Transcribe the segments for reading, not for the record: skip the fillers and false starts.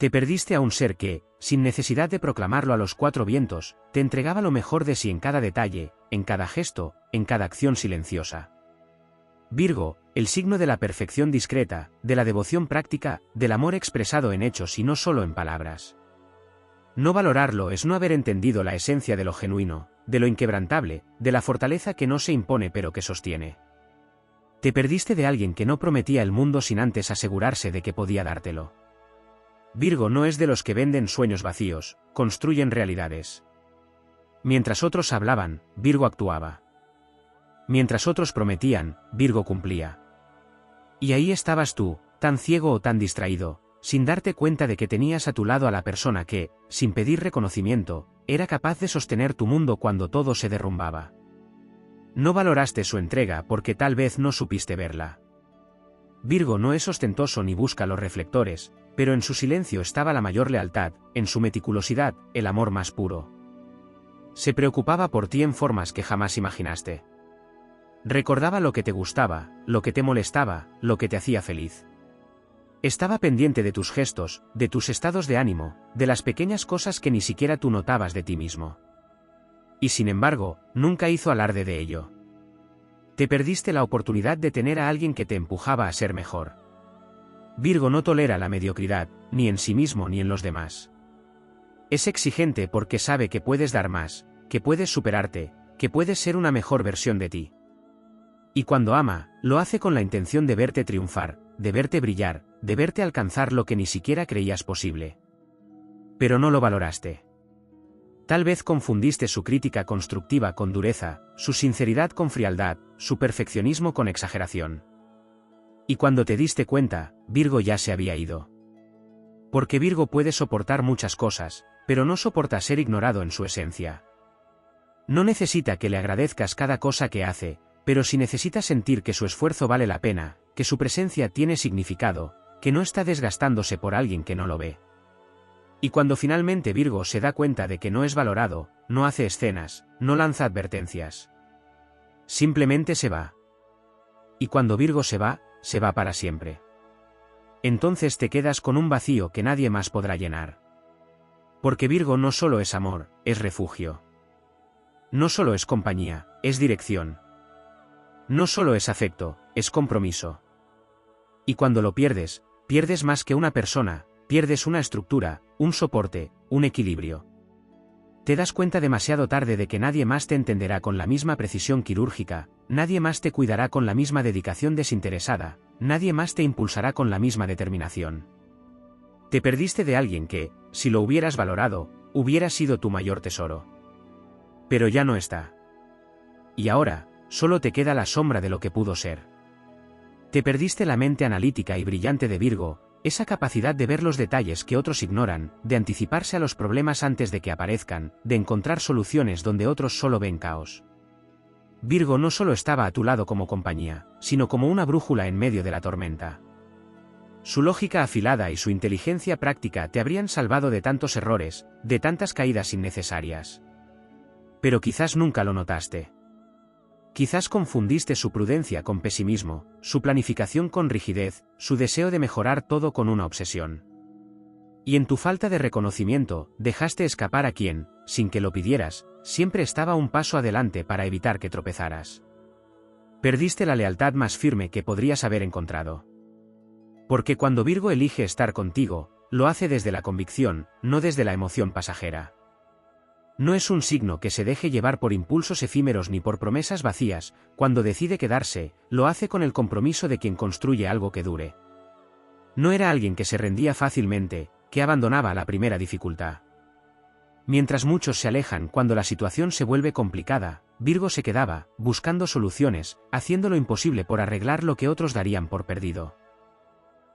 Te perdiste a un ser que, sin necesidad de proclamarlo a los cuatro vientos, te entregaba lo mejor de sí en cada detalle, en cada gesto, en cada acción silenciosa. Virgo, el signo de la perfección discreta, de la devoción práctica, del amor expresado en hechos y no solo en palabras. No valorarlo es no haber entendido la esencia de lo genuino, de lo inquebrantable, de la fortaleza que no se impone pero que sostiene. Te perdiste de alguien que no prometía el mundo sin antes asegurarse de que podía dártelo. Virgo no es de los que venden sueños vacíos, construyen realidades. Mientras otros hablaban, Virgo actuaba. Mientras otros prometían, Virgo cumplía. Y ahí estabas tú, tan ciego o tan distraído, sin darte cuenta de que tenías a tu lado a la persona que, sin pedir reconocimiento, era capaz de sostener tu mundo cuando todo se derrumbaba. No valoraste su entrega porque tal vez no supiste verla. Virgo no es ostentoso ni busca los reflectores, pero en su silencio estaba la mayor lealtad, en su meticulosidad, el amor más puro. Se preocupaba por ti en formas que jamás imaginaste. Recordaba lo que te gustaba, lo que te molestaba, lo que te hacía feliz. Estaba pendiente de tus gestos, de tus estados de ánimo, de las pequeñas cosas que ni siquiera tú notabas de ti mismo. Y sin embargo, nunca hizo alarde de ello. Te perdiste la oportunidad de tener a alguien que te empujaba a ser mejor. Virgo no tolera la mediocridad, ni en sí mismo ni en los demás. Es exigente porque sabe que puedes dar más, que puedes superarte, que puedes ser una mejor versión de ti. Y cuando ama, lo hace con la intención de verte triunfar, de verte brillar, de verte alcanzar lo que ni siquiera creías posible. Pero no lo valoraste. Tal vez confundiste su crítica constructiva con dureza, su sinceridad con frialdad, su perfeccionismo con exageración. Y cuando te diste cuenta, Virgo ya se había ido. Porque Virgo puede soportar muchas cosas, pero no soporta ser ignorado en su esencia. No necesita que le agradezcas cada cosa que hace, pero sí necesita sentir que su esfuerzo vale la pena, que su presencia tiene significado, que no está desgastándose por alguien que no lo ve. Y cuando finalmente Virgo se da cuenta de que no es valorado, no hace escenas, no lanza advertencias. Simplemente se va. Y cuando Virgo se va para siempre. Entonces te quedas con un vacío que nadie más podrá llenar. Porque Virgo no solo es amor, es refugio. No solo es compañía, es dirección. No solo es afecto, es compromiso. Y cuando lo pierdes, pierdes más que una persona, pierdes una estructura, un soporte, un equilibrio. Te das cuenta demasiado tarde de que nadie más te entenderá con la misma precisión quirúrgica, nadie más te cuidará con la misma dedicación desinteresada, nadie más te impulsará con la misma determinación. Te perdiste de alguien que, si lo hubieras valorado, hubiera sido tu mayor tesoro. Pero ya no está. Y ahora, solo te queda la sombra de lo que pudo ser. Te perdiste la mente analítica y brillante de Virgo, esa capacidad de ver los detalles que otros ignoran, de anticiparse a los problemas antes de que aparezcan, de encontrar soluciones donde otros solo ven caos. Virgo no solo estaba a tu lado como compañía, sino como una brújula en medio de la tormenta. Su lógica afilada y su inteligencia práctica te habrían salvado de tantos errores, de tantas caídas innecesarias. Pero quizás nunca lo notaste. Quizás confundiste su prudencia con pesimismo, su planificación con rigidez, su deseo de mejorar todo con una obsesión. Y en tu falta de reconocimiento, dejaste escapar a quien, sin que lo pidieras, siempre estaba un paso adelante para evitar que tropezaras. Perdiste la lealtad más firme que podrías haber encontrado. Porque cuando Virgo elige estar contigo, lo hace desde la convicción, no desde la emoción pasajera. No es un signo que se deje llevar por impulsos efímeros ni por promesas vacías, cuando decide quedarse, lo hace con el compromiso de quien construye algo que dure. No era alguien que se rendía fácilmente, que abandonaba la primera dificultad. Mientras muchos se alejan cuando la situación se vuelve complicada, Virgo se quedaba, buscando soluciones, haciendo lo imposible por arreglar lo que otros darían por perdido.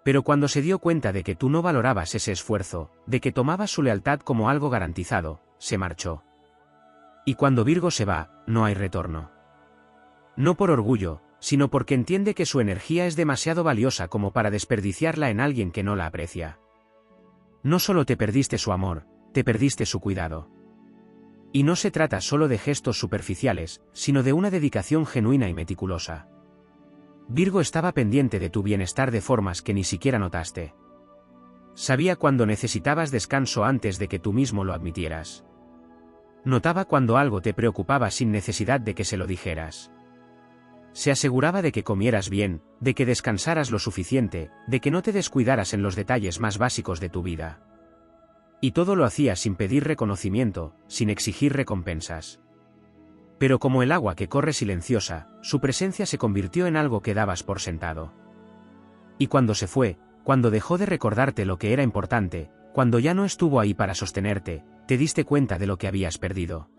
Pero cuando se dio cuenta de que tú no valorabas ese esfuerzo, de que tomabas su lealtad como algo garantizado, se marchó. Y cuando Virgo se va, no hay retorno. No por orgullo, sino porque entiende que su energía es demasiado valiosa como para desperdiciarla en alguien que no la aprecia. No solo te perdiste su amor, te perdiste su cuidado. Y no se trata solo de gestos superficiales, sino de una dedicación genuina y meticulosa. Virgo estaba pendiente de tu bienestar de formas que ni siquiera notaste. Sabía cuando necesitabas descanso antes de que tú mismo lo admitieras. Notaba cuando algo te preocupaba sin necesidad de que se lo dijeras. Se aseguraba de que comieras bien, de que descansaras lo suficiente, de que no te descuidaras en los detalles más básicos de tu vida. Y todo lo hacía sin pedir reconocimiento, sin exigir recompensas. Pero como el agua que corre silenciosa, su presencia se convirtió en algo que dabas por sentado. Y cuando se fue, cuando dejó de recordarte lo que era importante, cuando ya no estuvo ahí para sostenerte, te diste cuenta de lo que habías perdido.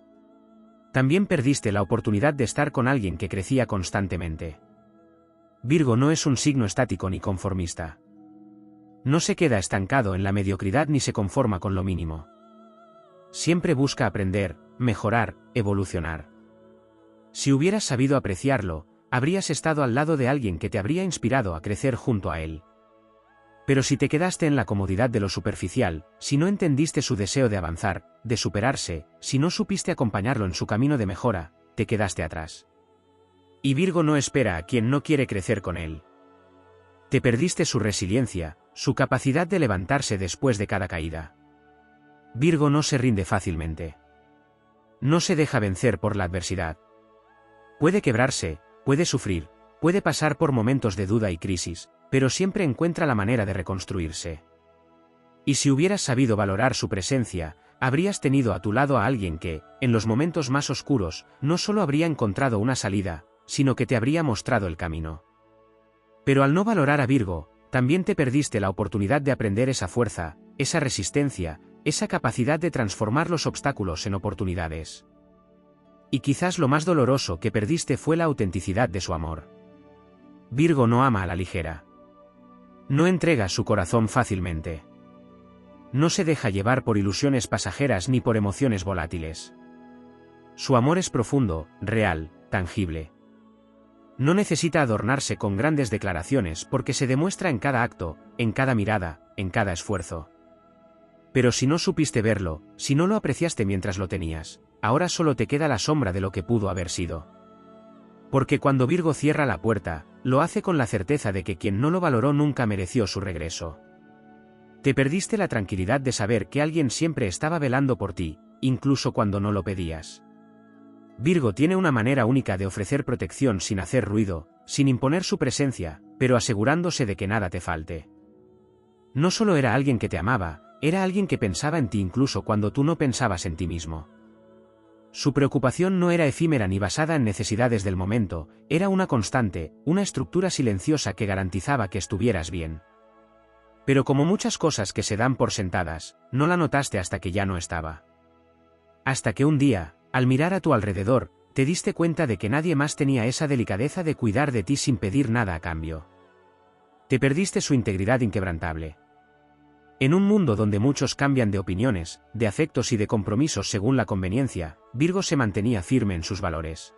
También perdiste la oportunidad de estar con alguien que crecía constantemente. Virgo no es un signo estático ni conformista. No se queda estancado en la mediocridad ni se conforma con lo mínimo. Siempre busca aprender, mejorar, evolucionar. Si hubieras sabido apreciarlo, habrías estado al lado de alguien que te habría inspirado a crecer junto a él. Pero si te quedaste en la comodidad de lo superficial, si no entendiste su deseo de avanzar, de superarse, si no supiste acompañarlo en su camino de mejora, te quedaste atrás. Y Virgo no espera a quien no quiere crecer con él. Te perdiste su resiliencia, su capacidad de levantarse después de cada caída. Virgo no se rinde fácilmente. No se deja vencer por la adversidad. Puede quebrarse, puede sufrir, puede pasar por momentos de duda y crisis, pero siempre encuentra la manera de reconstruirse. Y si hubieras sabido valorar su presencia, habrías tenido a tu lado a alguien que, en los momentos más oscuros, no solo habría encontrado una salida, sino que te habría mostrado el camino. Pero al no valorar a Virgo, también te perdiste la oportunidad de aprender esa fuerza, esa resistencia, esa capacidad de transformar los obstáculos en oportunidades. Y quizás lo más doloroso que perdiste fue la autenticidad de su amor. Virgo no ama a la ligera. No entrega su corazón fácilmente. No se deja llevar por ilusiones pasajeras ni por emociones volátiles. Su amor es profundo, real, tangible. No necesita adornarse con grandes declaraciones porque se demuestra en cada acto, en cada mirada, en cada esfuerzo. Pero si no supiste verlo, si no lo apreciaste mientras lo tenías, ahora solo te queda la sombra de lo que pudo haber sido. Porque cuando Virgo cierra la puerta, lo hace con la certeza de que quien no lo valoró nunca mereció su regreso. Te perdiste la tranquilidad de saber que alguien siempre estaba velando por ti, incluso cuando no lo pedías. Virgo tiene una manera única de ofrecer protección sin hacer ruido, sin imponer su presencia, pero asegurándose de que nada te falte. No solo era alguien que te amaba, era alguien que pensaba en ti incluso cuando tú no pensabas en ti mismo. Su preocupación no era efímera ni basada en necesidades del momento, era una constante, una estructura silenciosa que garantizaba que estuvieras bien. Pero como muchas cosas que se dan por sentadas, no la notaste hasta que ya no estaba. Hasta que un día, al mirar a tu alrededor, te diste cuenta de que nadie más tenía esa delicadeza de cuidar de ti sin pedir nada a cambio. Te perdiste su integridad inquebrantable. En un mundo donde muchos cambian de opiniones, de afectos y de compromisos según la conveniencia, Virgo se mantenía firme en sus valores.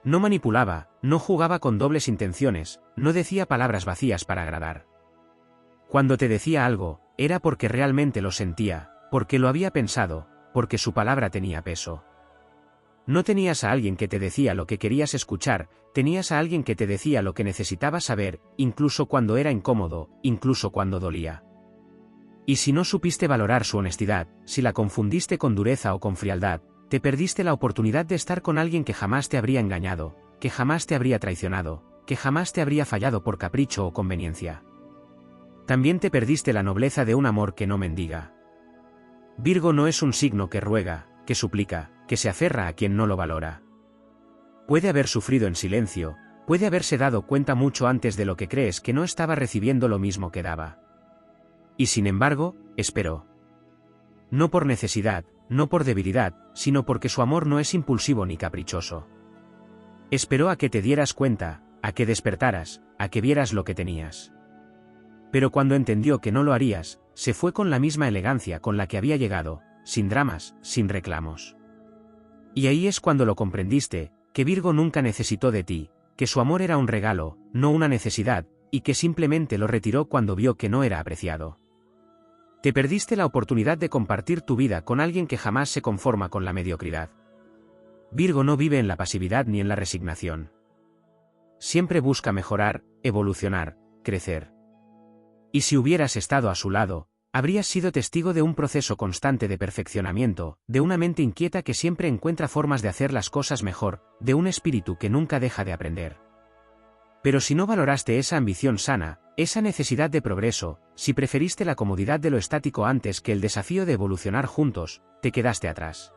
No manipulaba, no jugaba con dobles intenciones, no decía palabras vacías para agradar. Cuando te decía algo, era porque realmente lo sentía, porque lo había pensado, porque su palabra tenía peso. No tenías a alguien que te decía lo que querías escuchar, tenías a alguien que te decía lo que necesitabas saber, incluso cuando era incómodo, incluso cuando dolía. Y si no supiste valorar su honestidad, si la confundiste con dureza o con frialdad, te perdiste la oportunidad de estar con alguien que jamás te habría engañado, que jamás te habría traicionado, que jamás te habría fallado por capricho o conveniencia. También te perdiste la nobleza de un amor que no mendiga. Virgo no es un signo que ruega, que suplica, que se aferra a quien no lo valora. Puede haber sufrido en silencio, puede haberse dado cuenta mucho antes de lo que crees que no estaba recibiendo lo mismo que daba. Y sin embargo, esperó. No por necesidad, no por debilidad, sino porque su amor no es impulsivo ni caprichoso. Esperó a que te dieras cuenta, a que despertaras, a que vieras lo que tenías. Pero cuando entendió que no lo harías, se fue con la misma elegancia con la que había llegado, sin dramas, sin reclamos. Y ahí es cuando lo comprendiste, que Virgo nunca necesitó de ti, que su amor era un regalo, no una necesidad, y que simplemente lo retiró cuando vio que no era apreciado. Te perdiste la oportunidad de compartir tu vida con alguien que jamás se conforma con la mediocridad. Virgo no vive en la pasividad ni en la resignación. Siempre busca mejorar, evolucionar, crecer. Y si hubieras estado a su lado, habrías sido testigo de un proceso constante de perfeccionamiento, de una mente inquieta que siempre encuentra formas de hacer las cosas mejor, de un espíritu que nunca deja de aprender. Pero si no valoraste esa ambición sana, esa necesidad de progreso, si preferiste la comodidad de lo estático antes que el desafío de evolucionar juntos, te quedaste atrás.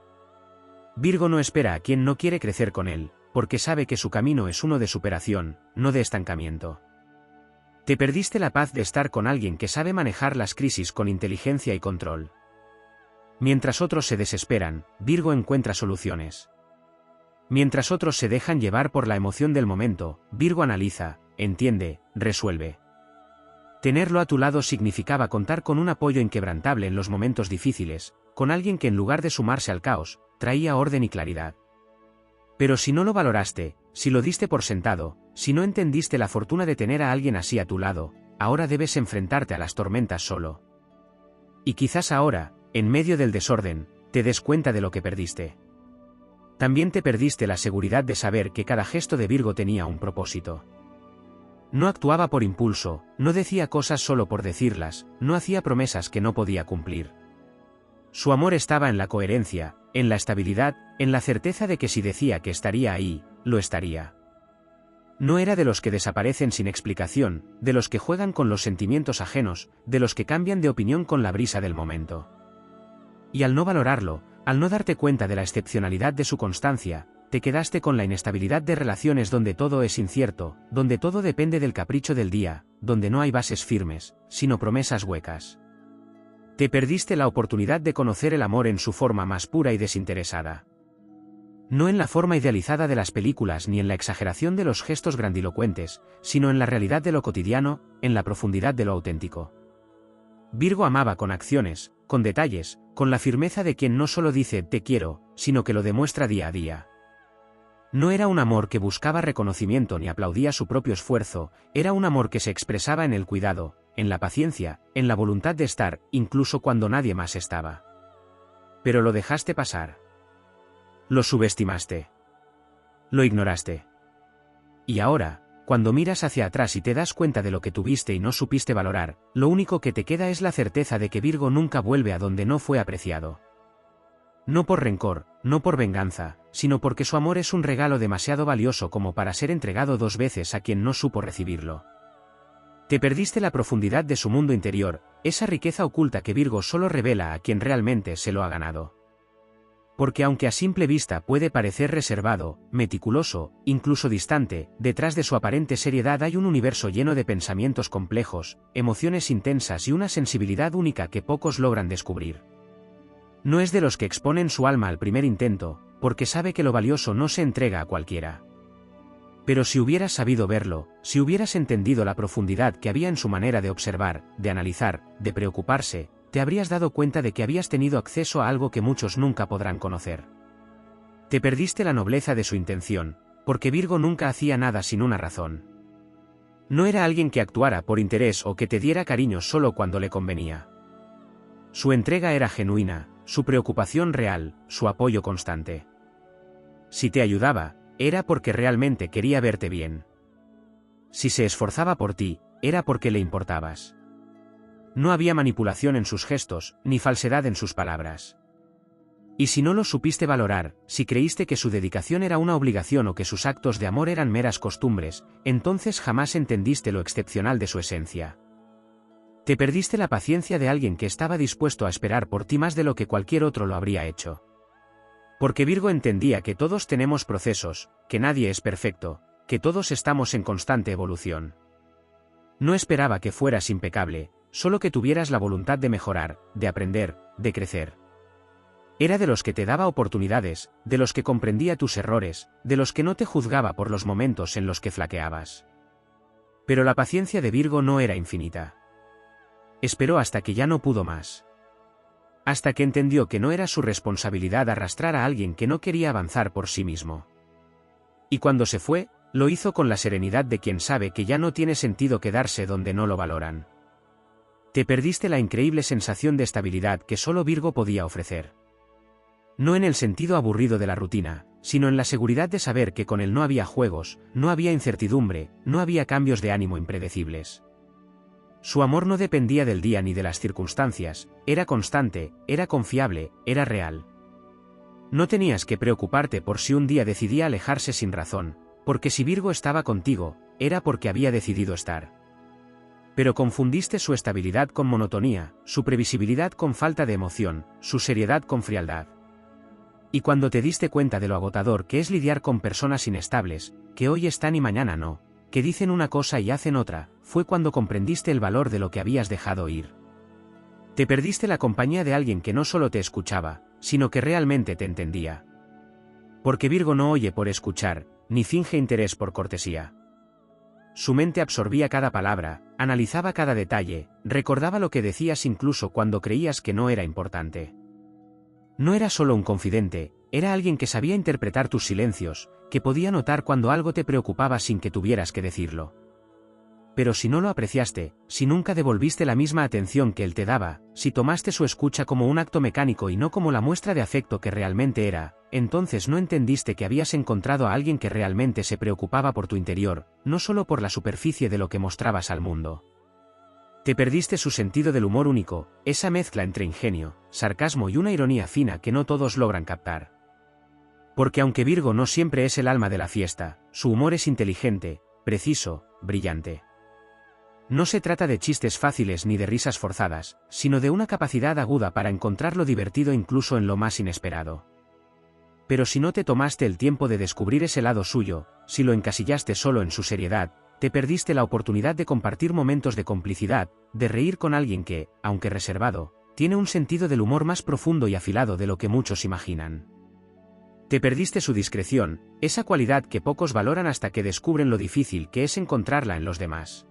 Virgo no espera a quien no quiere crecer con él, porque sabe que su camino es uno de superación, no de estancamiento. Te perdiste la paz de estar con alguien que sabe manejar las crisis con inteligencia y control. Mientras otros se desesperan, Virgo encuentra soluciones. Mientras otros se dejan llevar por la emoción del momento, Virgo analiza, entiende, resuelve. Tenerlo a tu lado significaba contar con un apoyo inquebrantable en los momentos difíciles, con alguien que en lugar de sumarse al caos, traía orden y claridad. Pero si no lo valoraste, si lo diste por sentado, si no entendiste la fortuna de tener a alguien así a tu lado, ahora debes enfrentarte a las tormentas solo. Y quizás ahora, en medio del desorden, te des cuenta de lo que perdiste. También te perdiste la seguridad de saber que cada gesto de Virgo tenía un propósito. No actuaba por impulso, no decía cosas solo por decirlas, no hacía promesas que no podía cumplir. Su amor estaba en la coherencia, en la estabilidad, en la certeza de que si decía que estaría ahí, lo estaría. No era de los que desaparecen sin explicación, de los que juegan con los sentimientos ajenos, de los que cambian de opinión con la brisa del momento. Y al no valorarlo, al no darte cuenta de la excepcionalidad de su constancia, te quedaste con la inestabilidad de relaciones donde todo es incierto, donde todo depende del capricho del día, donde no hay bases firmes, sino promesas huecas. Te perdiste la oportunidad de conocer el amor en su forma más pura y desinteresada. No en la forma idealizada de las películas ni en la exageración de los gestos grandilocuentes, sino en la realidad de lo cotidiano, en la profundidad de lo auténtico. Virgo amaba con acciones, con detalles, con la firmeza de quien no solo dice te quiero, sino que lo demuestra día a día. No era un amor que buscaba reconocimiento ni aplaudía su propio esfuerzo, era un amor que se expresaba en el cuidado, en la paciencia, en la voluntad de estar, incluso cuando nadie más estaba. Pero lo dejaste pasar. Lo subestimaste. Lo ignoraste. Y ahora, cuando miras hacia atrás y te das cuenta de lo que tuviste y no supiste valorar, lo único que te queda es la certeza de que Virgo nunca vuelve a donde no fue apreciado. No por rencor, no por venganza, sino porque su amor es un regalo demasiado valioso como para ser entregado 2 veces a quien no supo recibirlo. Te perdiste la profundidad de su mundo interior, esa riqueza oculta que Virgo solo revela a quien realmente se lo ha ganado. Porque aunque a simple vista puede parecer reservado, meticuloso, incluso distante, detrás de su aparente seriedad hay un universo lleno de pensamientos complejos, emociones intensas y una sensibilidad única que pocos logran descubrir. No es de los que exponen su alma al primer intento, porque sabe que lo valioso no se entrega a cualquiera. Pero si hubieras sabido verlo, si hubieras entendido la profundidad que había en su manera de observar, de analizar, de preocuparse, te habrías dado cuenta de que habías tenido acceso a algo que muchos nunca podrán conocer. Te perdiste la nobleza de su intención, porque Virgo nunca hacía nada sin una razón. No era alguien que actuara por interés o que te diera cariño solo cuando le convenía. Su entrega era genuina, su preocupación real, su apoyo constante. Si te ayudaba, era porque realmente quería verte bien. Si se esforzaba por ti, era porque le importabas. No había manipulación en sus gestos, ni falsedad en sus palabras. Y si no lo supiste valorar, si creíste que su dedicación era una obligación o que sus actos de amor eran meras costumbres, entonces jamás entendiste lo excepcional de su esencia. Te perdiste la paciencia de alguien que estaba dispuesto a esperar por ti más de lo que cualquier otro lo habría hecho. Porque Virgo entendía que todos tenemos procesos, que nadie es perfecto, que todos estamos en constante evolución. No esperaba que fueras impecable, solo que tuvieras la voluntad de mejorar, de aprender, de crecer. Era de los que te daba oportunidades, de los que comprendía tus errores, de los que no te juzgaba por los momentos en los que flaqueabas. Pero la paciencia de Virgo no era infinita. Esperó hasta que ya no pudo más. Hasta que entendió que no era su responsabilidad arrastrar a alguien que no quería avanzar por sí mismo. Y cuando se fue, lo hizo con la serenidad de quien sabe que ya no tiene sentido quedarse donde no lo valoran. Te perdiste la increíble sensación de estabilidad que solo Virgo podía ofrecer. No en el sentido aburrido de la rutina, sino en la seguridad de saber que con él no había juegos, no había incertidumbre, no había cambios de ánimo impredecibles. Su amor no dependía del día ni de las circunstancias, era constante, era confiable, era real. No tenías que preocuparte por si un día decidía alejarse sin razón, porque si Virgo estaba contigo, era porque había decidido estar. Pero confundiste su estabilidad con monotonía, su previsibilidad con falta de emoción, su seriedad con frialdad. Y cuando te diste cuenta de lo agotador que es lidiar con personas inestables, que hoy están y mañana no, que dicen una cosa y hacen otra, fue cuando comprendiste el valor de lo que habías dejado ir. Te perdiste la compañía de alguien que no solo te escuchaba, sino que realmente te entendía. Porque Virgo no oye por escuchar, ni finge interés por cortesía. Su mente absorbía cada palabra, analizaba cada detalle, recordaba lo que decías incluso cuando creías que no era importante. No era solo un confidente, era alguien que sabía interpretar tus silencios, que podía notar cuando algo te preocupaba sin que tuvieras que decirlo. Pero si no lo apreciaste, si nunca devolviste la misma atención que él te daba, si tomaste su escucha como un acto mecánico y no como la muestra de afecto que realmente era, entonces no entendiste que habías encontrado a alguien que realmente se preocupaba por tu interior, no solo por la superficie de lo que mostrabas al mundo. Te perdiste su sentido del humor único, esa mezcla entre ingenio, sarcasmo y una ironía fina que no todos logran captar. Porque aunque Virgo no siempre es el alma de la fiesta, su humor es inteligente, preciso, brillante. No se trata de chistes fáciles ni de risas forzadas, sino de una capacidad aguda para encontrar lo divertido incluso en lo más inesperado. Pero si no te tomaste el tiempo de descubrir ese lado suyo, si lo encasillaste solo en su seriedad, te perdiste la oportunidad de compartir momentos de complicidad, de reír con alguien que, aunque reservado, tiene un sentido del humor más profundo y afilado de lo que muchos imaginan. Te perdiste su discreción, esa cualidad que pocos valoran hasta que descubren lo difícil que es encontrarla en los demás.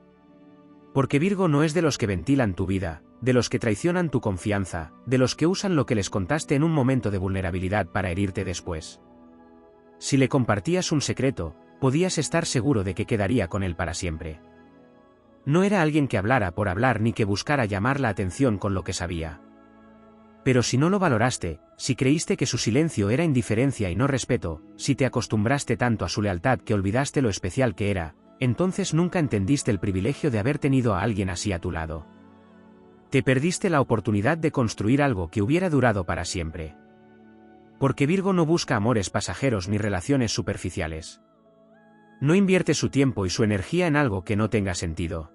Porque Virgo no es de los que ventilan tu vida, de los que traicionan tu confianza, de los que usan lo que les contaste en un momento de vulnerabilidad para herirte después. Si le compartías un secreto, podías estar seguro de que quedaría con él para siempre. No era alguien que hablara por hablar ni que buscara llamar la atención con lo que sabía. Pero si no lo valoraste, si creíste que su silencio era indiferencia y no respeto, si te acostumbraste tanto a su lealtad que olvidaste lo especial que era, entonces nunca entendiste el privilegio de haber tenido a alguien así a tu lado. Te perdiste la oportunidad de construir algo que hubiera durado para siempre. Porque Virgo no busca amores pasajeros ni relaciones superficiales. No invierte su tiempo y su energía en algo que no tenga sentido.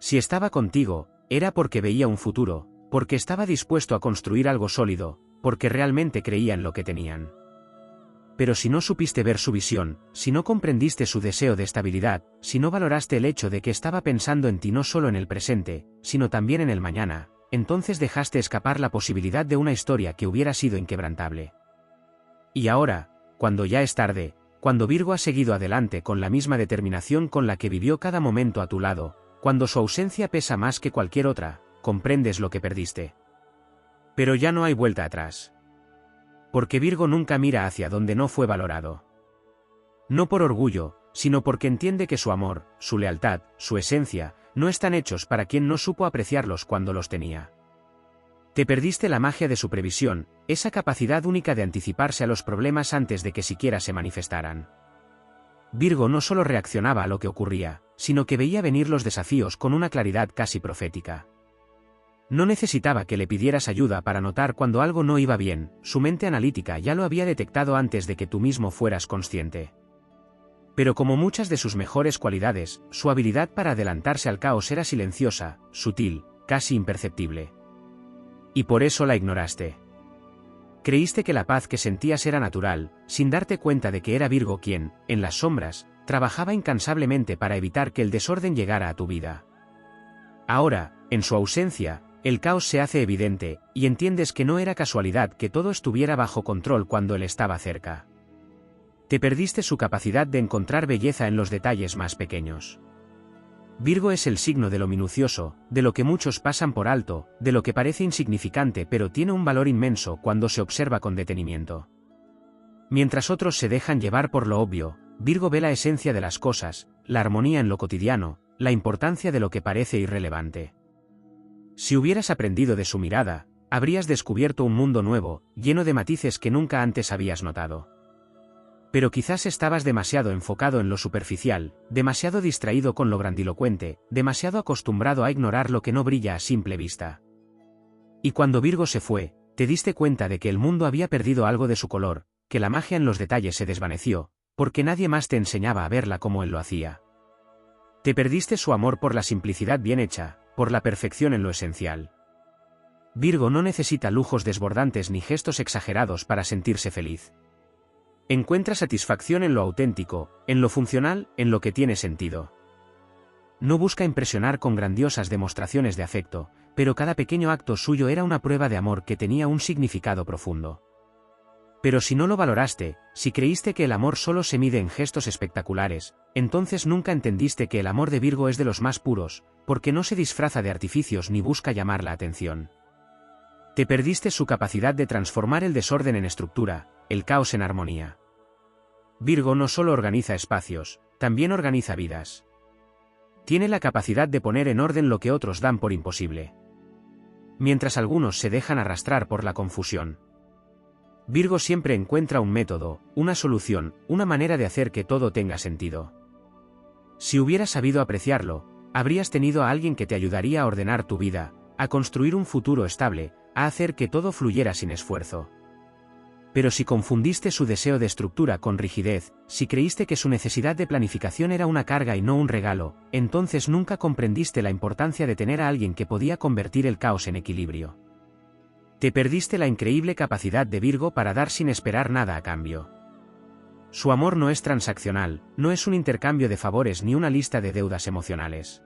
Si estaba contigo, era porque veía un futuro, porque estaba dispuesto a construir algo sólido, porque realmente creía en lo que tenían. Pero si no supiste ver su visión, si no comprendiste su deseo de estabilidad, si no valoraste el hecho de que estaba pensando en ti no solo en el presente, sino también en el mañana, entonces dejaste escapar la posibilidad de una historia que hubiera sido inquebrantable. Y ahora, cuando ya es tarde, cuando Virgo ha seguido adelante con la misma determinación con la que vivió cada momento a tu lado, cuando su ausencia pesa más que cualquier otra, comprendes lo que perdiste. Pero ya no hay vuelta atrás. Porque Virgo nunca mira hacia donde no fue valorado. No por orgullo, sino porque entiende que su amor, su lealtad, su esencia, no están hechos para quien no supo apreciarlos cuando los tenía. Te perdiste la magia de su previsión, esa capacidad única de anticiparse a los problemas antes de que siquiera se manifestaran. Virgo no solo reaccionaba a lo que ocurría, sino que veía venir los desafíos con una claridad casi profética. No necesitaba que le pidieras ayuda para notar cuando algo no iba bien, su mente analítica ya lo había detectado antes de que tú mismo fueras consciente. Pero como muchas de sus mejores cualidades, su habilidad para adelantarse al caos era silenciosa, sutil, casi imperceptible. Y por eso la ignoraste. Creíste que la paz que sentías era natural, sin darte cuenta de que era Virgo quien, en las sombras, trabajaba incansablemente para evitar que el desorden llegara a tu vida. Ahora, en su ausencia, el caos se hace evidente, y entiendes que no era casualidad que todo estuviera bajo control cuando él estaba cerca. Te perdiste su capacidad de encontrar belleza en los detalles más pequeños. Virgo es el signo de lo minucioso, de lo que muchos pasan por alto, de lo que parece insignificante pero tiene un valor inmenso cuando se observa con detenimiento. Mientras otros se dejan llevar por lo obvio, Virgo ve la esencia de las cosas, la armonía en lo cotidiano, la importancia de lo que parece irrelevante. Si hubieras aprendido de su mirada, habrías descubierto un mundo nuevo, lleno de matices que nunca antes habías notado. Pero quizás estabas demasiado enfocado en lo superficial, demasiado distraído con lo grandilocuente, demasiado acostumbrado a ignorar lo que no brilla a simple vista. Y cuando Virgo se fue, te diste cuenta de que el mundo había perdido algo de su color, que la magia en los detalles se desvaneció, porque nadie más te enseñaba a verla como él lo hacía. Te perdiste su amor por la simplicidad bien hecha, por la perfección en lo esencial. Virgo no necesita lujos desbordantes ni gestos exagerados para sentirse feliz. Encuentra satisfacción en lo auténtico, en lo funcional, en lo que tiene sentido. No busca impresionar con grandiosas demostraciones de afecto, pero cada pequeño acto suyo era una prueba de amor que tenía un significado profundo. Pero si no lo valoraste, si creíste que el amor solo se mide en gestos espectaculares, entonces nunca entendiste que el amor de Virgo es de los más puros, porque no se disfraza de artificios ni busca llamar la atención. Te perdiste su capacidad de transformar el desorden en estructura, el caos en armonía. Virgo no solo organiza espacios, también organiza vidas. Tiene la capacidad de poner en orden lo que otros dan por imposible. Mientras algunos se dejan arrastrar por la confusión. Virgo siempre encuentra un método, una solución, una manera de hacer que todo tenga sentido. Si hubieras sabido apreciarlo, habrías tenido a alguien que te ayudaría a ordenar tu vida, a construir un futuro estable, a hacer que todo fluyera sin esfuerzo. Pero si confundiste su deseo de estructura con rigidez, si creíste que su necesidad de planificación era una carga y no un regalo, entonces nunca comprendiste la importancia de tener a alguien que podía convertir el caos en equilibrio. Te perdiste la increíble capacidad de Virgo para dar sin esperar nada a cambio. Su amor no es transaccional, no es un intercambio de favores ni una lista de deudas emocionales.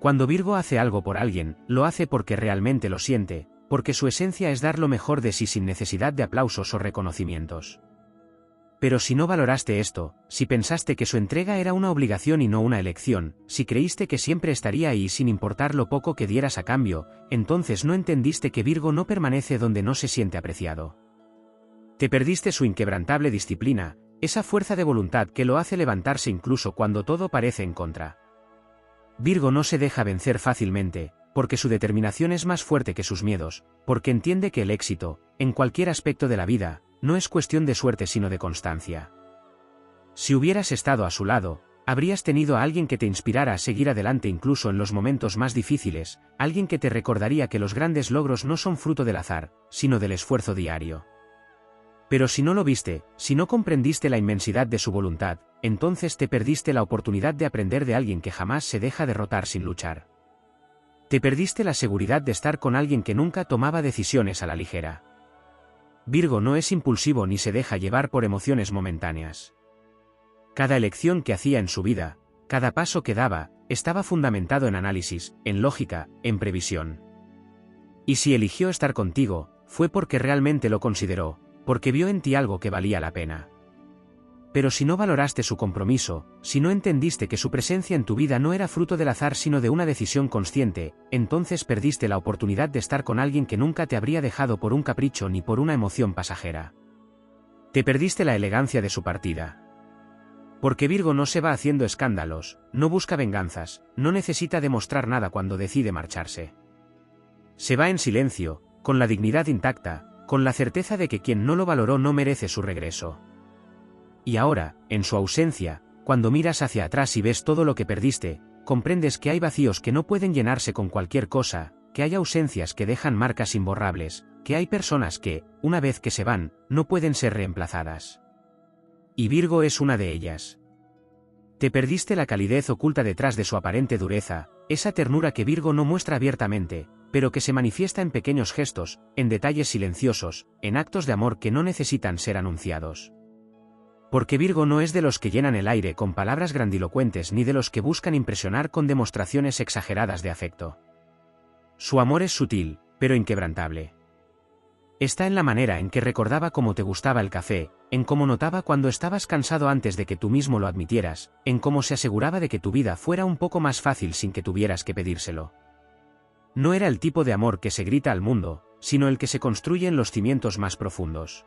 Cuando Virgo hace algo por alguien, lo hace porque realmente lo siente, porque su esencia es dar lo mejor de sí sin necesidad de aplausos o reconocimientos. Pero si no valoraste esto, si pensaste que su entrega era una obligación y no una elección, si creíste que siempre estaría ahí sin importar lo poco que dieras a cambio, entonces no entendiste que Virgo no permanece donde no se siente apreciado. Te perdiste su inquebrantable disciplina, esa fuerza de voluntad que lo hace levantarse incluso cuando todo parece en contra. Virgo no se deja vencer fácilmente, porque su determinación es más fuerte que sus miedos, porque entiende que el éxito, en cualquier aspecto de la vida, no es cuestión de suerte sino de constancia. Si hubieras estado a su lado, habrías tenido a alguien que te inspirara a seguir adelante incluso en los momentos más difíciles, alguien que te recordaría que los grandes logros no son fruto del azar, sino del esfuerzo diario. Pero si no lo viste, si no comprendiste la inmensidad de su voluntad, entonces te perdiste la oportunidad de aprender de alguien que jamás se deja derrotar sin luchar. Te perdiste la seguridad de estar con alguien que nunca tomaba decisiones a la ligera. Virgo no es impulsivo ni se deja llevar por emociones momentáneas. Cada elección que hacía en su vida, cada paso que daba, estaba fundamentado en análisis, en lógica, en previsión. Y si eligió estar contigo, fue porque realmente lo consideró, porque vio en ti algo que valía la pena. Pero si no valoraste su compromiso, si no entendiste que su presencia en tu vida no era fruto del azar sino de una decisión consciente, entonces perdiste la oportunidad de estar con alguien que nunca te habría dejado por un capricho ni por una emoción pasajera. Te perdiste la elegancia de su partida. Porque Virgo no se va haciendo escándalos, no busca venganzas, no necesita demostrar nada cuando decide marcharse. Se va en silencio, con la dignidad intacta, con la certeza de que quien no lo valoró no merece su regreso. Y ahora, en su ausencia, cuando miras hacia atrás y ves todo lo que perdiste, comprendes que hay vacíos que no pueden llenarse con cualquier cosa, que hay ausencias que dejan marcas imborrables, que hay personas que, una vez que se van, no pueden ser reemplazadas. Y Virgo es una de ellas. Te perdiste la calidez oculta detrás de su aparente dureza, esa ternura que Virgo no muestra abiertamente, pero que se manifiesta en pequeños gestos, en detalles silenciosos, en actos de amor que no necesitan ser anunciados. Porque Virgo no es de los que llenan el aire con palabras grandilocuentes ni de los que buscan impresionar con demostraciones exageradas de afecto. Su amor es sutil, pero inquebrantable. Está en la manera en que recordaba cómo te gustaba el café, en cómo notaba cuando estabas cansado antes de que tú mismo lo admitieras, en cómo se aseguraba de que tu vida fuera un poco más fácil sin que tuvieras que pedírselo. No era el tipo de amor que se grita al mundo, sino el que se construye en los cimientos más profundos.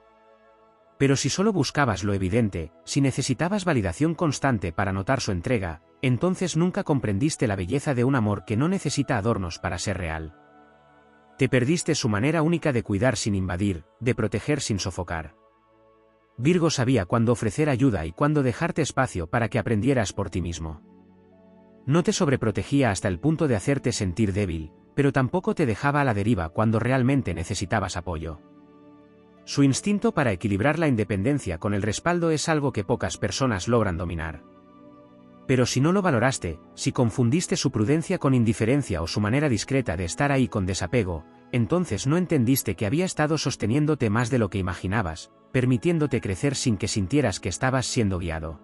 Pero si solo buscabas lo evidente, si necesitabas validación constante para notar su entrega, entonces nunca comprendiste la belleza de un amor que no necesita adornos para ser real. Te perdiste su manera única de cuidar sin invadir, de proteger sin sofocar. Virgo sabía cuándo ofrecer ayuda y cuándo dejarte espacio para que aprendieras por ti mismo. No te sobreprotegía hasta el punto de hacerte sentir débil, pero tampoco te dejaba a la deriva cuando realmente necesitabas apoyo. Su instinto para equilibrar la independencia con el respaldo es algo que pocas personas logran dominar. Pero si no lo valoraste, si confundiste su prudencia con indiferencia o su manera discreta de estar ahí con desapego, entonces no entendiste que había estado sosteniéndote más de lo que imaginabas, permitiéndote crecer sin que sintieras que estabas siendo guiado.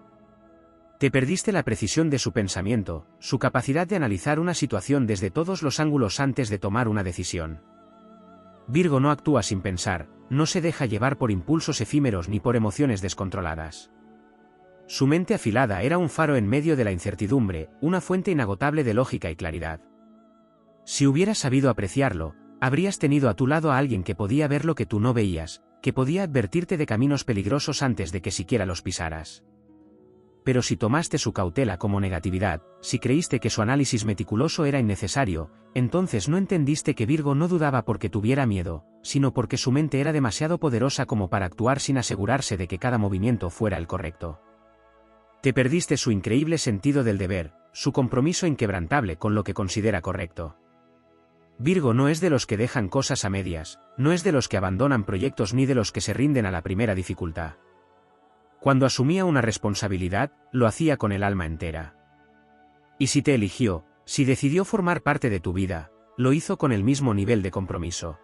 Te perdiste la precisión de su pensamiento, su capacidad de analizar una situación desde todos los ángulos antes de tomar una decisión. Virgo no actúa sin pensar, no se deja llevar por impulsos efímeros ni por emociones descontroladas. Su mente afilada era un faro en medio de la incertidumbre, una fuente inagotable de lógica y claridad. Si hubieras sabido apreciarlo, habrías tenido a tu lado a alguien que podía ver lo que tú no veías, que podía advertirte de caminos peligrosos antes de que siquiera los pisaras. Pero si tomaste su cautela como negatividad, si creíste que su análisis meticuloso era innecesario, entonces no entendiste que Virgo no dudaba porque tuviera miedo, sino porque su mente era demasiado poderosa como para actuar sin asegurarse de que cada movimiento fuera el correcto. Te perdiste su increíble sentido del deber, su compromiso inquebrantable con lo que considera correcto. Virgo no es de los que dejan cosas a medias, no es de los que abandonan proyectos ni de los que se rinden a la primera dificultad. Cuando asumía una responsabilidad, lo hacía con el alma entera. Y si te eligió, si decidió formar parte de tu vida, lo hizo con el mismo nivel de compromiso.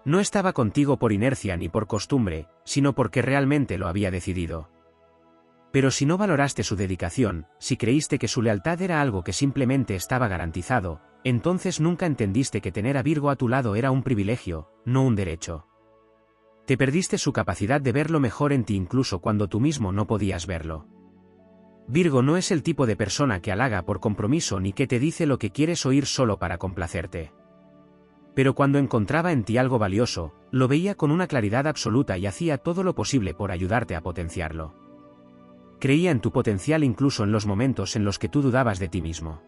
No estaba contigo por inercia ni por costumbre, sino porque realmente lo había decidido. Pero si no valoraste su dedicación, si creíste que su lealtad era algo que simplemente estaba garantizado, entonces nunca entendiste que tener a Virgo a tu lado era un privilegio, no un derecho. Te perdiste su capacidad de ver lo mejor en ti incluso cuando tú mismo no podías verlo. Virgo no es el tipo de persona que halaga por compromiso ni que te dice lo que quieres oír solo para complacerte. Pero cuando encontraba en ti algo valioso, lo veía con una claridad absoluta y hacía todo lo posible por ayudarte a potenciarlo. Creía en tu potencial incluso en los momentos en los que tú dudabas de ti mismo.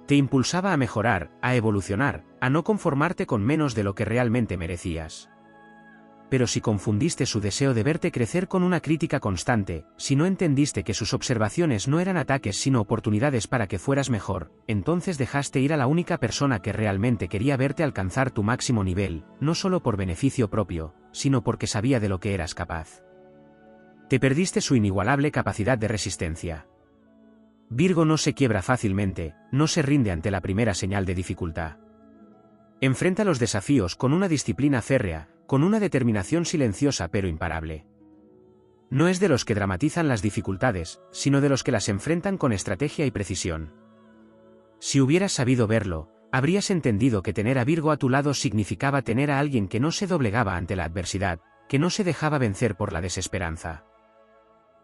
Te impulsaba a mejorar, a evolucionar, a no conformarte con menos de lo que realmente merecías. Pero si confundiste su deseo de verte crecer con una crítica constante, si no entendiste que sus observaciones no eran ataques sino oportunidades para que fueras mejor, entonces dejaste ir a la única persona que realmente quería verte alcanzar tu máximo nivel, no solo por beneficio propio, sino porque sabía de lo que eras capaz. Te perdiste su inigualable capacidad de resistencia. Virgo no se quiebra fácilmente, no se rinde ante la primera señal de dificultad. Enfrenta los desafíos con una disciplina férrea, con una determinación silenciosa pero imparable. No es de los que dramatizan las dificultades, sino de los que las enfrentan con estrategia y precisión. Si hubieras sabido verlo, habrías entendido que tener a Virgo a tu lado significaba tener a alguien que no se doblegaba ante la adversidad, que no se dejaba vencer por la desesperanza.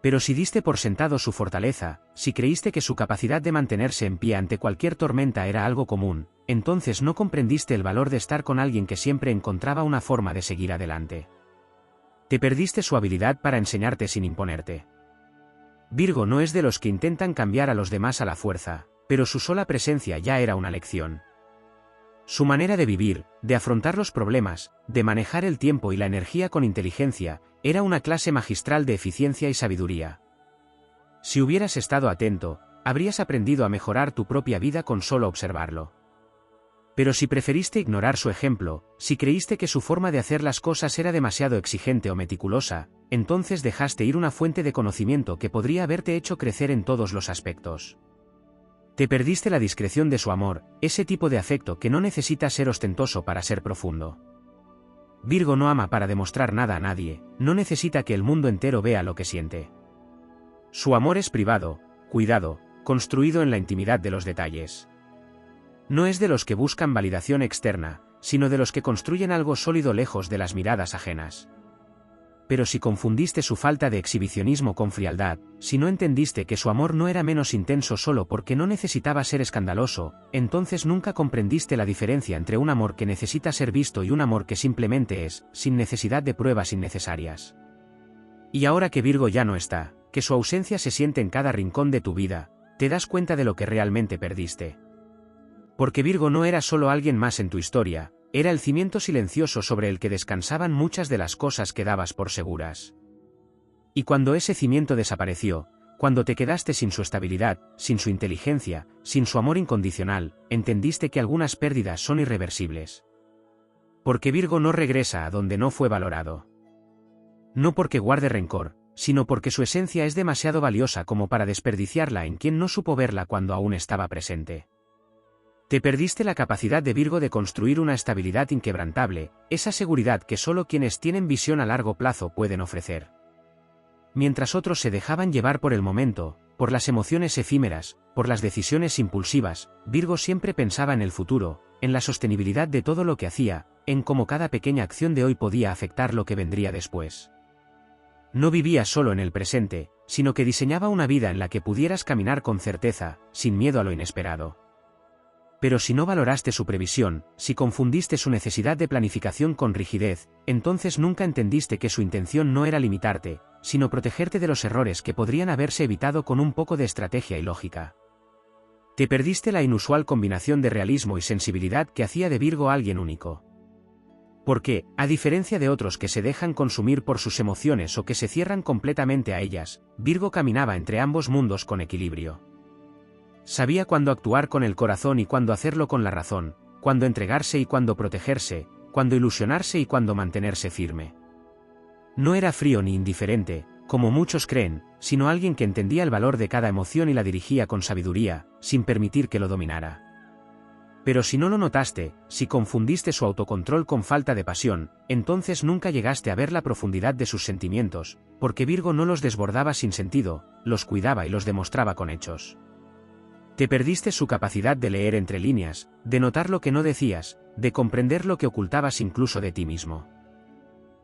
Pero si diste por sentado su fortaleza, si creíste que su capacidad de mantenerse en pie ante cualquier tormenta era algo común, entonces no comprendiste el valor de estar con alguien que siempre encontraba una forma de seguir adelante. Te perdiste su habilidad para enseñarte sin imponerte. Virgo no es de los que intentan cambiar a los demás a la fuerza, pero su sola presencia ya era una lección. Su manera de vivir, de afrontar los problemas, de manejar el tiempo y la energía con inteligencia, era una clase magistral de eficiencia y sabiduría. Si hubieras estado atento, habrías aprendido a mejorar tu propia vida con solo observarlo. Pero si preferiste ignorar su ejemplo, si creíste que su forma de hacer las cosas era demasiado exigente o meticulosa, entonces dejaste ir una fuente de conocimiento que podría haberte hecho crecer en todos los aspectos. Te perdiste la discreción de su amor, ese tipo de afecto que no necesita ser ostentoso para ser profundo. Virgo no ama para demostrar nada a nadie, no necesita que el mundo entero vea lo que siente. Su amor es privado, cuidado, construido en la intimidad de los detalles. No es de los que buscan validación externa, sino de los que construyen algo sólido lejos de las miradas ajenas. Pero si confundiste su falta de exhibicionismo con frialdad, si no entendiste que su amor no era menos intenso solo porque no necesitaba ser escandaloso, entonces nunca comprendiste la diferencia entre un amor que necesita ser visto y un amor que simplemente es, sin necesidad de pruebas innecesarias. Y ahora que Virgo ya no está, que su ausencia se siente en cada rincón de tu vida, te das cuenta de lo que realmente perdiste. Porque Virgo no era solo alguien más en tu historia, era el cimiento silencioso sobre el que descansaban muchas de las cosas que dabas por seguras. Y cuando ese cimiento desapareció, cuando te quedaste sin su estabilidad, sin su inteligencia, sin su amor incondicional, entendiste que algunas pérdidas son irreversibles. Porque Virgo no regresa a donde no fue valorado. No porque guarde rencor, sino porque su esencia es demasiado valiosa como para desperdiciarla en quien no supo verla cuando aún estaba presente. Te perdiste la capacidad de Virgo de construir una estabilidad inquebrantable, esa seguridad que solo quienes tienen visión a largo plazo pueden ofrecer. Mientras otros se dejaban llevar por el momento, por las emociones efímeras, por las decisiones impulsivas, Virgo siempre pensaba en el futuro, en la sostenibilidad de todo lo que hacía, en cómo cada pequeña acción de hoy podía afectar lo que vendría después. No vivía solo en el presente, sino que diseñaba una vida en la que pudieras caminar con certeza, sin miedo a lo inesperado. Pero si no valoraste su previsión, si confundiste su necesidad de planificación con rigidez, entonces nunca entendiste que su intención no era limitarte, sino protegerte de los errores que podrían haberse evitado con un poco de estrategia y lógica. Te perdiste la inusual combinación de realismo y sensibilidad que hacía de Virgo alguien único. Porque, a diferencia de otros que se dejan consumir por sus emociones o que se cierran completamente a ellas, Virgo caminaba entre ambos mundos con equilibrio. Sabía cuándo actuar con el corazón y cuándo hacerlo con la razón, cuándo entregarse y cuándo protegerse, cuándo ilusionarse y cuándo mantenerse firme. No era frío ni indiferente, como muchos creen, sino alguien que entendía el valor de cada emoción y la dirigía con sabiduría, sin permitir que lo dominara. Pero si no lo notaste, si confundiste su autocontrol con falta de pasión, entonces nunca llegaste a ver la profundidad de sus sentimientos, porque Virgo no los desbordaba sin sentido, los cuidaba y los demostraba con hechos. Te perdiste su capacidad de leer entre líneas, de notar lo que no decías, de comprender lo que ocultabas incluso de ti mismo.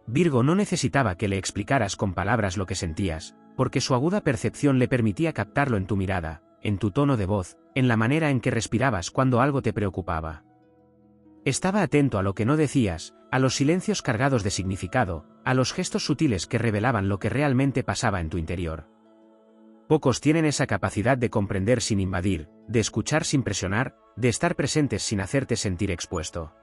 Virgo no necesitaba que le explicaras con palabras lo que sentías, porque su aguda percepción le permitía captarlo en tu mirada, en tu tono de voz, en la manera en que respirabas cuando algo te preocupaba. Estaba atento a lo que no decías, a los silencios cargados de significado, a los gestos sutiles que revelaban lo que realmente pasaba en tu interior. Pocos tienen esa capacidad de comprender sin invadir, de escuchar sin presionar, de estar presentes sin hacerte sentir expuesto.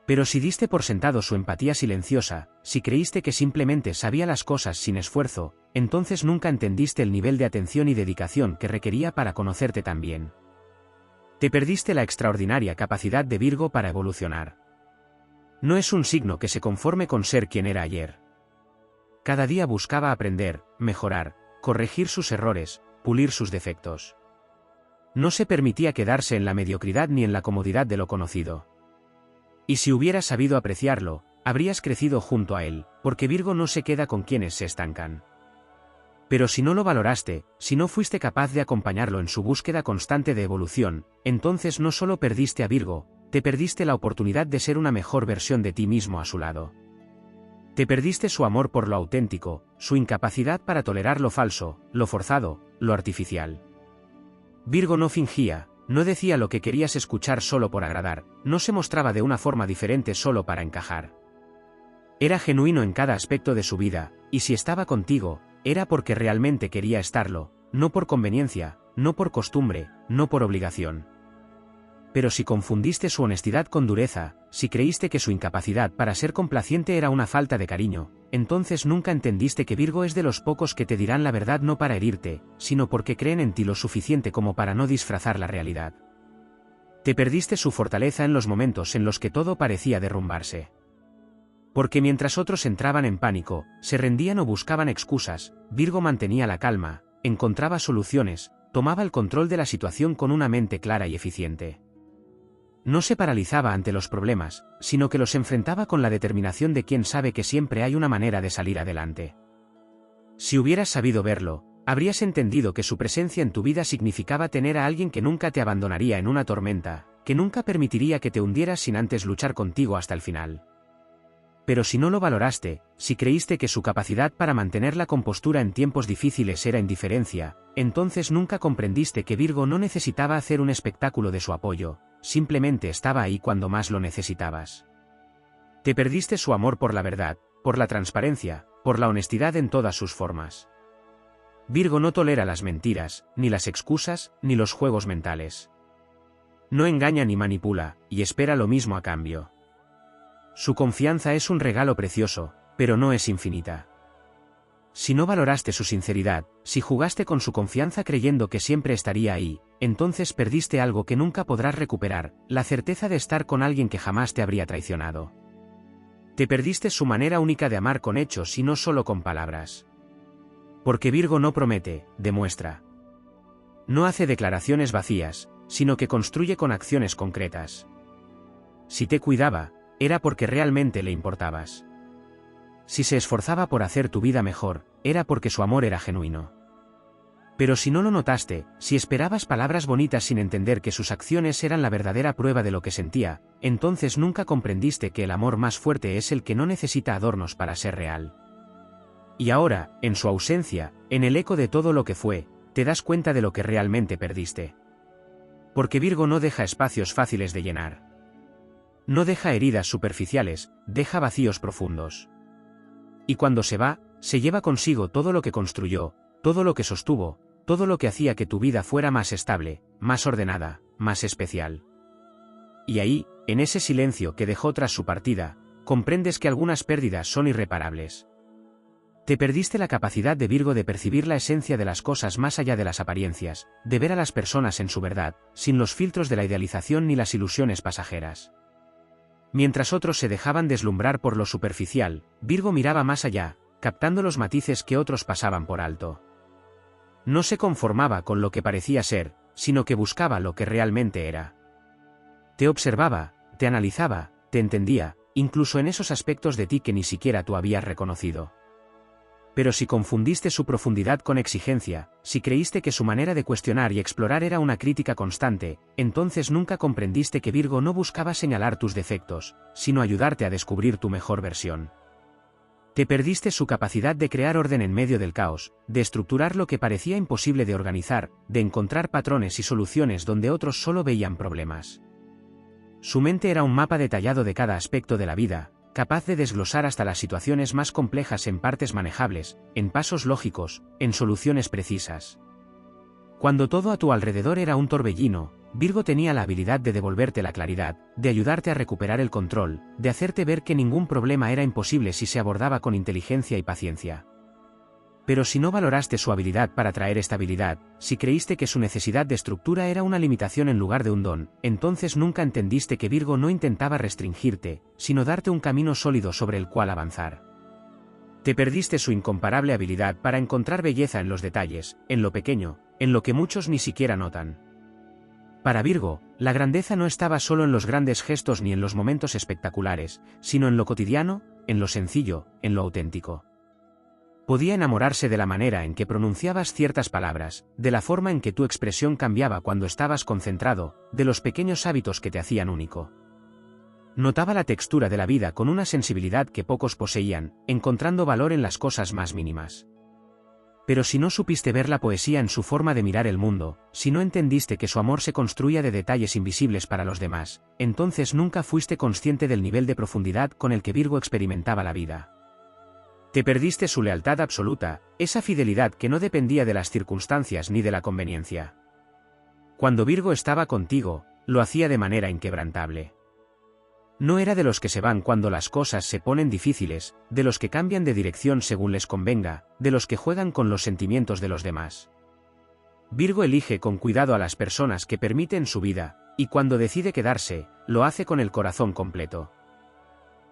Pero si diste por sentado su empatía silenciosa, si creíste que simplemente sabía las cosas sin esfuerzo, entonces nunca entendiste el nivel de atención y dedicación que requería para conocerte tan bien. Te perdiste la extraordinaria capacidad de Virgo para evolucionar. No es un signo que se conforme con ser quien era ayer. Cada día buscaba aprender, mejorar, corregir sus errores, pulir sus defectos. No se permitía quedarse en la mediocridad ni en la comodidad de lo conocido. Y si hubieras sabido apreciarlo, habrías crecido junto a él, porque Virgo no se queda con quienes se estancan. Pero si no lo valoraste, si no fuiste capaz de acompañarlo en su búsqueda constante de evolución, entonces no solo perdiste a Virgo, te perdiste la oportunidad de ser una mejor versión de ti mismo a su lado. Te perdiste su amor por lo auténtico, su incapacidad para tolerar lo falso, lo forzado, lo artificial. Virgo no fingía, no decía lo que querías escuchar solo por agradar, no se mostraba de una forma diferente solo para encajar. Era genuino en cada aspecto de su vida, y si estaba contigo, era porque realmente quería estarlo, no por conveniencia, no por costumbre, no por obligación. Pero si confundiste su honestidad con dureza, si creíste que su incapacidad para ser complaciente era una falta de cariño, entonces nunca entendiste que Virgo es de los pocos que te dirán la verdad no para herirte, sino porque creen en ti lo suficiente como para no disfrazar la realidad. Te perdiste su fortaleza en los momentos en los que todo parecía derrumbarse. Porque mientras otros entraban en pánico, se rendían o buscaban excusas, Virgo mantenía la calma, encontraba soluciones, tomaba el control de la situación con una mente clara y eficiente. No se paralizaba ante los problemas, sino que los enfrentaba con la determinación de quien sabe que siempre hay una manera de salir adelante. Si hubieras sabido verlo, habrías entendido que su presencia en tu vida significaba tener a alguien que nunca te abandonaría en una tormenta, que nunca permitiría que te hundieras sin antes luchar contigo hasta el final. Pero si no lo valoraste, si creíste que su capacidad para mantener la compostura en tiempos difíciles era indiferencia, entonces nunca comprendiste que Virgo no necesitaba hacer un espectáculo de su apoyo, simplemente estaba ahí cuando más lo necesitabas. Te perdiste su amor por la verdad, por la transparencia, por la honestidad en todas sus formas. Virgo no tolera las mentiras, ni las excusas, ni los juegos mentales. No engaña ni manipula, y espera lo mismo a cambio. Su confianza es un regalo precioso, pero no es infinita. si no valoraste su sinceridad, si jugaste con su confianza creyendo que siempre estaría ahí, entonces perdiste algo que nunca podrás recuperar, la certeza de estar con alguien que jamás te habría traicionado. Te perdiste su manera única de amar con hechos y no solo con palabras. Porque Virgo no promete, demuestra. No hace declaraciones vacías, sino que construye con acciones concretas. Si te cuidaba, era porque realmente le importabas. Si se esforzaba por hacer tu vida mejor, era porque su amor era genuino. Pero si no lo notaste, si esperabas palabras bonitas sin entender que sus acciones eran la verdadera prueba de lo que sentía, entonces nunca comprendiste que el amor más fuerte es el que no necesita adornos para ser real. Y ahora, en su ausencia, en el eco de todo lo que fue, te das cuenta de lo que realmente perdiste. Porque Virgo no deja espacios fáciles de llenar. No deja heridas superficiales, deja vacíos profundos. Y cuando se va, se lleva consigo todo lo que construyó, todo lo que sostuvo, todo lo que hacía que tu vida fuera más estable, más ordenada, más especial. Y ahí, en ese silencio que dejó tras su partida, comprendes que algunas pérdidas son irreparables. Te perdiste la capacidad de Virgo de percibir la esencia de las cosas más allá de las apariencias, de ver a las personas en su verdad, sin los filtros de la idealización ni las ilusiones pasajeras. Mientras otros se dejaban deslumbrar por lo superficial, Virgo miraba más allá, captando los matices que otros pasaban por alto. No se conformaba con lo que parecía ser, sino que buscaba lo que realmente era. Te observaba, te analizaba, te entendía, incluso en esos aspectos de ti que ni siquiera tú habías reconocido. Pero si confundiste su profundidad con exigencia, si creíste que su manera de cuestionar y explorar era una crítica constante, entonces nunca comprendiste que Virgo no buscaba señalar tus defectos, sino ayudarte a descubrir tu mejor versión. Te perdiste su capacidad de crear orden en medio del caos, de estructurar lo que parecía imposible de organizar, de encontrar patrones y soluciones donde otros solo veían problemas. Su mente era un mapa detallado de cada aspecto de la vida, capaz de desglosar hasta las situaciones más complejas en partes manejables, en pasos lógicos, en soluciones precisas. Cuando todo a tu alrededor era un torbellino, Virgo tenía la habilidad de devolverte la claridad, de ayudarte a recuperar el control, de hacerte ver que ningún problema era imposible si se abordaba con inteligencia y paciencia. Pero si no valoraste su habilidad para traer estabilidad, si creíste que su necesidad de estructura era una limitación en lugar de un don, entonces nunca entendiste que Virgo no intentaba restringirte, sino darte un camino sólido sobre el cual avanzar. Te perdiste su incomparable habilidad para encontrar belleza en los detalles, en lo pequeño, en lo que muchos ni siquiera notan. Para Virgo, la grandeza no estaba solo en los grandes gestos ni en los momentos espectaculares, sino en lo cotidiano, en lo sencillo, en lo auténtico. Podía enamorarse de la manera en que pronunciabas ciertas palabras, de la forma en que tu expresión cambiaba cuando estabas concentrado, de los pequeños hábitos que te hacían único. Notaba la textura de la vida con una sensibilidad que pocos poseían, encontrando valor en las cosas más mínimas. Pero si no supiste ver la poesía en su forma de mirar el mundo, si no entendiste que su amor se construía de detalles invisibles para los demás, entonces nunca fuiste consciente del nivel de profundidad con el que Virgo experimentaba la vida. Te perdiste su lealtad absoluta, esa fidelidad que no dependía de las circunstancias ni de la conveniencia. Cuando Virgo estaba contigo, lo hacía de manera inquebrantable. No era de los que se van cuando las cosas se ponen difíciles, de los que cambian de dirección según les convenga, de los que juegan con los sentimientos de los demás. Virgo elige con cuidado a las personas que permite en su vida, y cuando decide quedarse, lo hace con el corazón completo.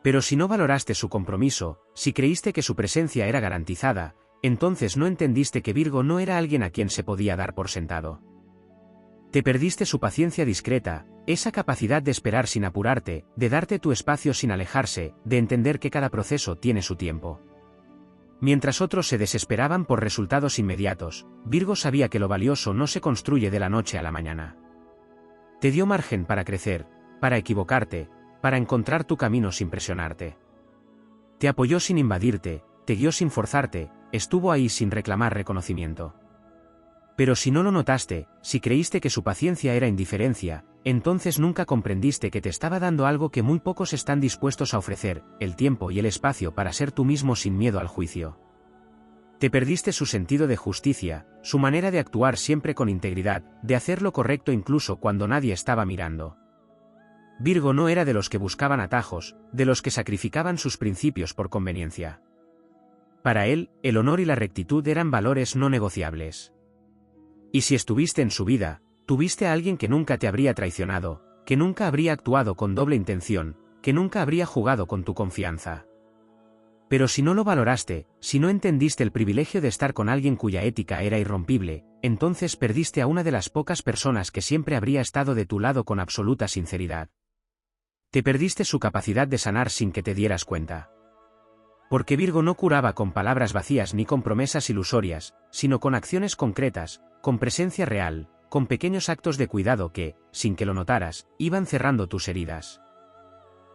Pero si no valoraste su compromiso, si creíste que su presencia era garantizada, entonces no entendiste que Virgo no era alguien a quien se podía dar por sentado. Te perdiste su paciencia discreta, esa capacidad de esperar sin apurarte, de darte tu espacio sin alejarse, de entender que cada proceso tiene su tiempo. Mientras otros se desesperaban por resultados inmediatos, Virgo sabía que lo valioso no se construye de la noche a la mañana. Te dio margen para crecer, para equivocarte, para encontrar tu camino sin presionarte. Te apoyó sin invadirte, te guió sin forzarte, estuvo ahí sin reclamar reconocimiento. Pero si no lo notaste, si creíste que su paciencia era indiferencia, entonces nunca comprendiste que te estaba dando algo que muy pocos están dispuestos a ofrecer, el tiempo y el espacio para ser tú mismo sin miedo al juicio. Te perdiste su sentido de justicia, su manera de actuar siempre con integridad, de hacer lo correcto incluso cuando nadie estaba mirando. Virgo no era de los que buscaban atajos, de los que sacrificaban sus principios por conveniencia. Para él, el honor y la rectitud eran valores no negociables. Y si estuviste en su vida, tuviste a alguien que nunca te habría traicionado, que nunca habría actuado con doble intención, que nunca habría jugado con tu confianza. Pero si no lo valoraste, si no entendiste el privilegio de estar con alguien cuya ética era irrompible, entonces perdiste a una de las pocas personas que siempre habría estado de tu lado con absoluta sinceridad. Te perdiste su capacidad de sanar sin que te dieras cuenta. Porque Virgo no curaba con palabras vacías ni con promesas ilusorias, sino con acciones concretas, con presencia real, con pequeños actos de cuidado que, sin que lo notaras, iban cerrando tus heridas.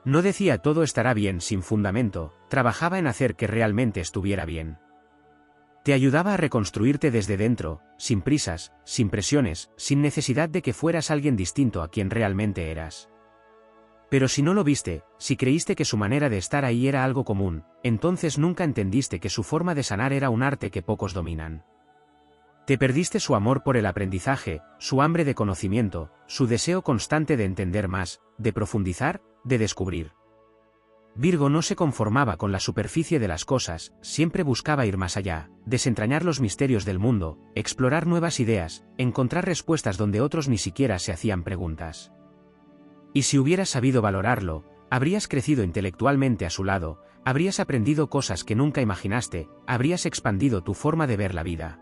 No decía todo estará bien sin fundamento, trabajaba en hacer que realmente estuviera bien. Te ayudaba a reconstruirte desde dentro, sin prisas, sin presiones, sin necesidad de que fueras alguien distinto a quien realmente eras. Pero si no lo viste, si creíste que su manera de estar ahí era algo común, entonces nunca entendiste que su forma de sanar era un arte que pocos dominan. Te perdiste su amor por el aprendizaje, su hambre de conocimiento, su deseo constante de entender más, de profundizar, de descubrir. Virgo no se conformaba con la superficie de las cosas, siempre buscaba ir más allá, desentrañar los misterios del mundo, explorar nuevas ideas, encontrar respuestas donde otros ni siquiera se hacían preguntas. Y si hubieras sabido valorarlo, habrías crecido intelectualmente a su lado, habrías aprendido cosas que nunca imaginaste, habrías expandido tu forma de ver la vida.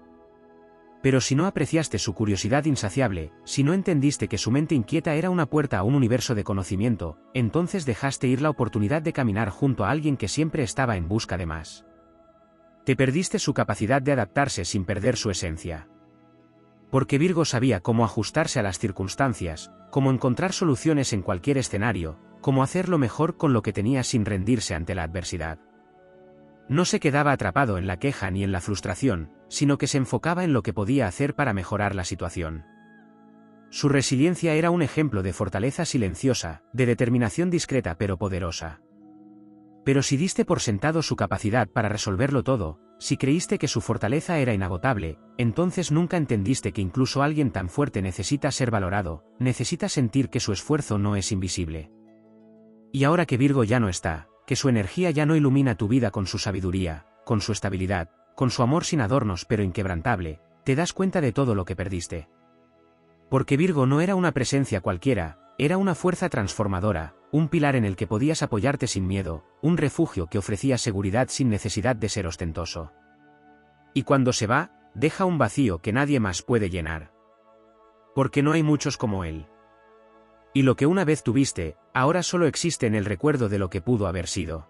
Pero si no apreciaste su curiosidad insaciable, si no entendiste que su mente inquieta era una puerta a un universo de conocimiento, entonces dejaste ir la oportunidad de caminar junto a alguien que siempre estaba en busca de más. Te perdiste su capacidad de adaptarse sin perder su esencia. Porque Virgo sabía cómo ajustarse a las circunstancias, cómo encontrar soluciones en cualquier escenario, cómo hacerlo mejor con lo que tenía sin rendirse ante la adversidad. No se quedaba atrapado en la queja ni en la frustración, sino que se enfocaba en lo que podía hacer para mejorar la situación. Su resiliencia era un ejemplo de fortaleza silenciosa, de determinación discreta pero poderosa. Pero si diste por sentado su capacidad para resolverlo todo, si creíste que su fortaleza era inagotable, entonces nunca entendiste que incluso alguien tan fuerte necesita ser valorado, necesita sentir que su esfuerzo no es invisible. Y ahora que Virgo ya no está, que su energía ya no ilumina tu vida con su sabiduría, con su estabilidad, con su amor sin adornos pero inquebrantable, te das cuenta de todo lo que perdiste. Porque Virgo no era una presencia cualquiera, era una fuerza transformadora, un pilar en el que podías apoyarte sin miedo, un refugio que ofrecía seguridad sin necesidad de ser ostentoso. Y cuando se va, deja un vacío que nadie más puede llenar. Porque no hay muchos como él. Y lo que una vez tuviste, ahora solo existe en el recuerdo de lo que pudo haber sido.